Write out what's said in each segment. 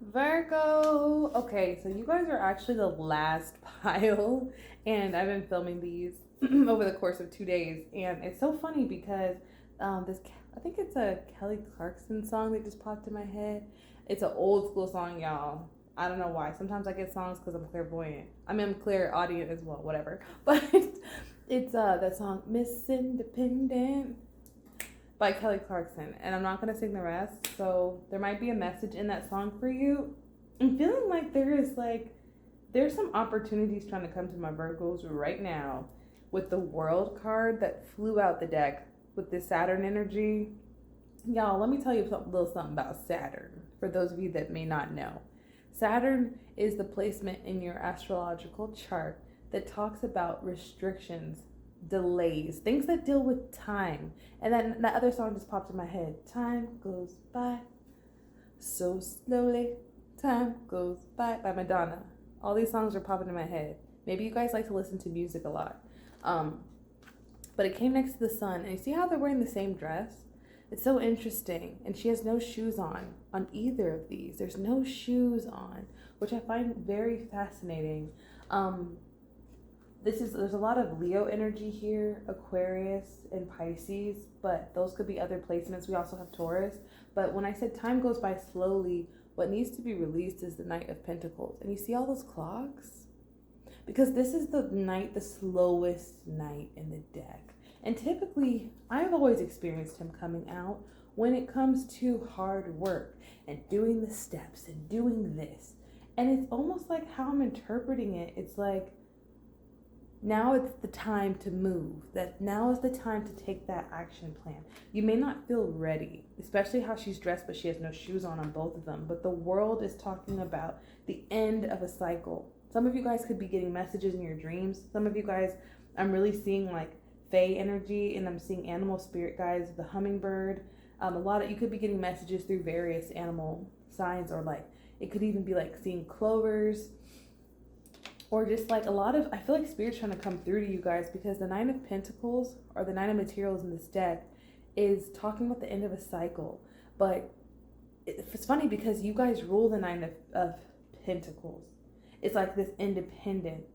Virgo. Okay, so you guys are actually the last pile, and I've been filming these over the course of 2 days, and it's so funny because I think it's a Kelly Clarkson song that just popped in my head. It's an old school song, y'all. I don't know why. Sometimes I get songs because I'm clairvoyant. I mean, I'm clairaudient as well, whatever. But it's that song, Miss Independent by Kelly Clarkson, and I'm not gonna sing the rest. So there might be a message in that song for you. I'm feeling like there's some opportunities trying to come to my Virgos right now with the World card that flew out the deck with this Saturn energy. Y'all, let me tell you a little something about Saturn for those of you that may not know. Saturn is the placement in your astrological chart that talks about restrictions, delays, things that deal with time. And then that other song just popped in my head. Time goes by so slowly. Time goes by Madonna. All these songs are popping in my head. Maybe you guys like to listen to music a lot. But it came next to the sun, and you see how they're wearing the same dress? It's so interesting. And she has no shoes on either of these. There's no shoes on, which I find very fascinating. There's a lot of Leo energy here, Aquarius and Pisces, but those could be other placements. We also have Taurus. But when I said time goes by slowly, what needs to be released is the Knight of Pentacles. And you see all those clocks? Because this is the slowest knight in the deck. And typically, I've always experienced him coming out when it comes to hard work and doing the steps and doing this. And it's almost like how I'm interpreting it. It's like, now it's the time to move. That now is the time to take that action plan. You may not feel ready, especially how she's dressed, but she has no shoes on both of them. But the world is talking about the end of a cycle. Some of you guys could be getting messages in your dreams. Some of you guys, I'm really seeing like Fae energy, and I'm seeing animal spirit guides, the hummingbird. You could be getting messages through various animal signs, or like it could even be like seeing clovers. Or just like I feel like Spirit's trying to come through to you guys, because the Nine of Pentacles, or the Nine of Materials in this deck, is talking about the end of a cycle. But it's funny because you guys rule the Nine of Pentacles. It's like this independence.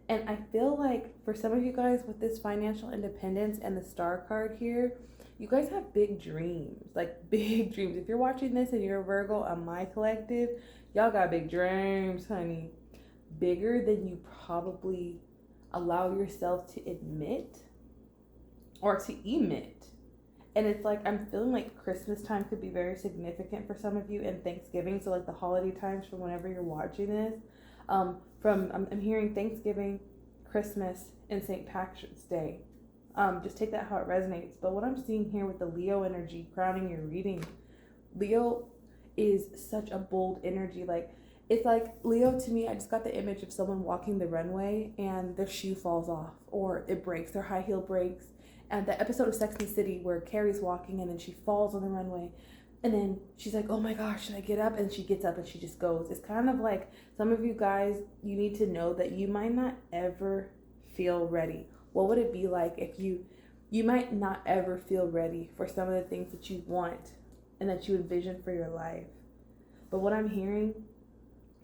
And I feel like for some of you guys with this financial independence and the Star card here, you guys have big dreams, like big dreams. If you're watching this and you're a Virgo on my collective, y'all got big dreams, honey. Bigger than you probably allow yourself to admit or to emit. And it's like, I'm feeling like Christmas time could be very significant for some of you, and Thanksgiving. So like the holiday times from whenever you're watching this. I'm hearing Thanksgiving, Christmas, and St. Patrick's Day. Just take that how it resonates. But what I'm seeing here with the Leo energy crowning your reading, Leo is such a bold energy. Like, it's like Leo to me, I just got the image of someone walking the runway and their shoe falls off or it breaks, their high heel breaks. And the episode of Sex and the City where Carrie's walking and then she falls on the runway. And then she's like, oh my gosh, should I get up? And she gets up and she just goes. It's kind of like some of you guys, you need to know that you might not ever feel ready. What would it be like if you might not ever feel ready for some of the things that you want and that you envision for your life? But what I'm hearing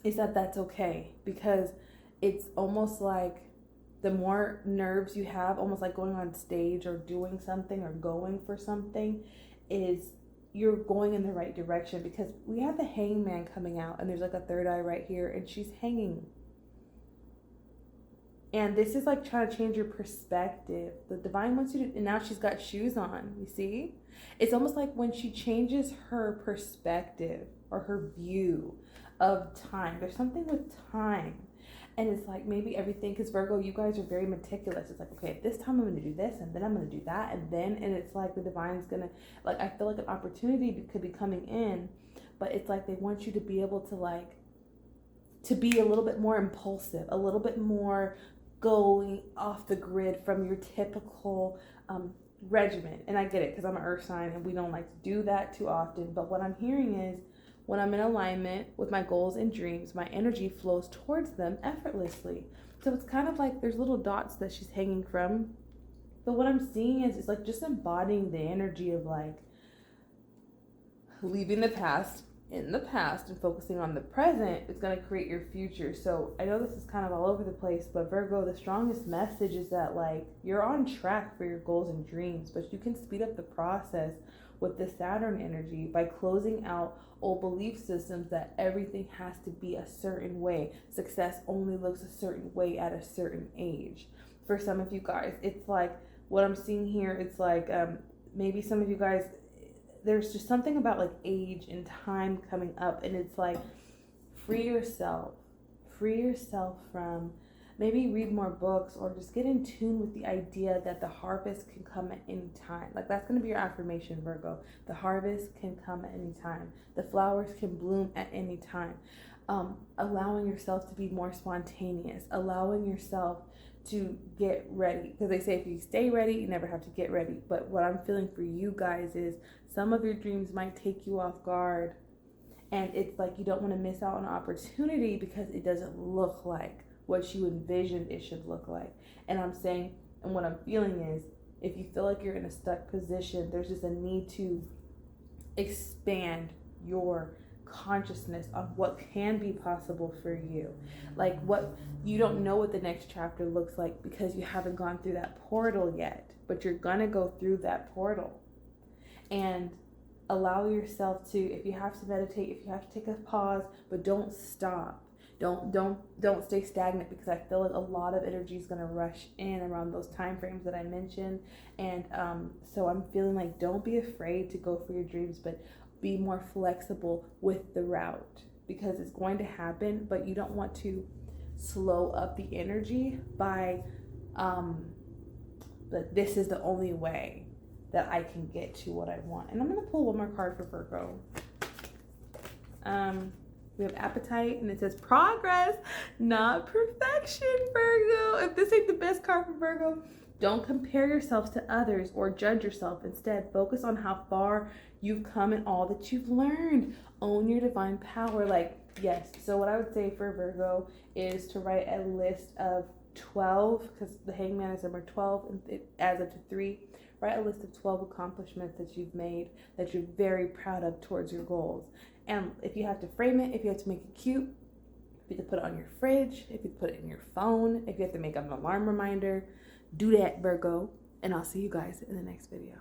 is that that's okay, because it's almost like the more nerves you have, almost like going on stage or doing something or going for something, is you're going in the right direction. Because we have the Hangman coming out and there's like a third eye right here and she's hanging. And this is like trying to change your perspective. The divine wants you to, and now she's got shoes on, you see? It's almost like when she changes her perspective or her view of time. There's something with time. And it's like maybe everything, because Virgo, you guys are very meticulous. It's like, okay, at this time I'm going to do this, and then I'm going to do that, and it's like the divine's going to, like, I feel like an opportunity could be coming in, but it's like they want you to be able to, like, to be a little bit more impulsive, a little bit more going off the grid from your typical regimen. And I get it, because I'm an earth sign, and we don't like to do that too often. But what I'm hearing is, when I'm in alignment with my goals and dreams, my energy flows towards them effortlessly. So it's kind of like there's little dots that she's hanging from. But what I'm seeing is it's like just embodying the energy of like leaving the past, in the past and focusing on the present is going to create your future. So I know this is kind of all over the place, but Virgo, the strongest message is that like you're on track for your goals and dreams, but you can speed up the process with the Saturn energy by closing out old belief systems that everything has to be a certain way. Success only looks a certain way at a certain age. For some of you guys, it's like what I'm seeing here, it's like maybe some of you guys, there's just something about like age and time coming up, and it's like free yourself from, maybe read more books or just get in tune with the idea that the harvest can come at any time. Like that's going to be your affirmation, Virgo. The harvest can come at any time. The flowers can bloom at any time. Allowing yourself to be more spontaneous, allowing yourself to get ready, because they say if you stay ready, you never have to get ready. But what I'm feeling for you guys is some of your dreams might take you off guard, and it's like you don't want to miss out on an opportunity because it doesn't look like what you envisioned it should look like. And I'm saying, and what I'm feeling is, if you feel like you're in a stuck position, there's just a need to expand your consciousness on what can be possible for you. Like what, you don't know what the next chapter looks like because you haven't gone through that portal yet, but you're gonna go through that portal. And allow yourself to, if you have to meditate, if you have to take a pause, but don't stop. Don't stay stagnant, because I feel like a lot of energy is going to rush in around those time frames that I mentioned. And so I'm feeling like don't be afraid to go for your dreams, but be more flexible with the route, because it's going to happen, but you don't want to slow up the energy by like this is the only way that I can get to what I want. And I'm going to pull one more card for Virgo. We have appetite, and it says progress, not perfection, Virgo. If this ain't the best card for Virgo, don't compare yourselves to others or judge yourself. Instead, focus on how far you've come and all that you've learned. Own your divine power. Like, yes. So what I would say for Virgo is to write a list of 12, because the hangman is number 12, and it adds up to 3. Write a list of 12 accomplishments that you've made that you're very proud of towards your goals. And if you have to frame it, if you have to make it cute, if you have to put it on your fridge, if you put it in your phone, if you have to make an alarm reminder, do that, Virgo. And I'll see you guys in the next video.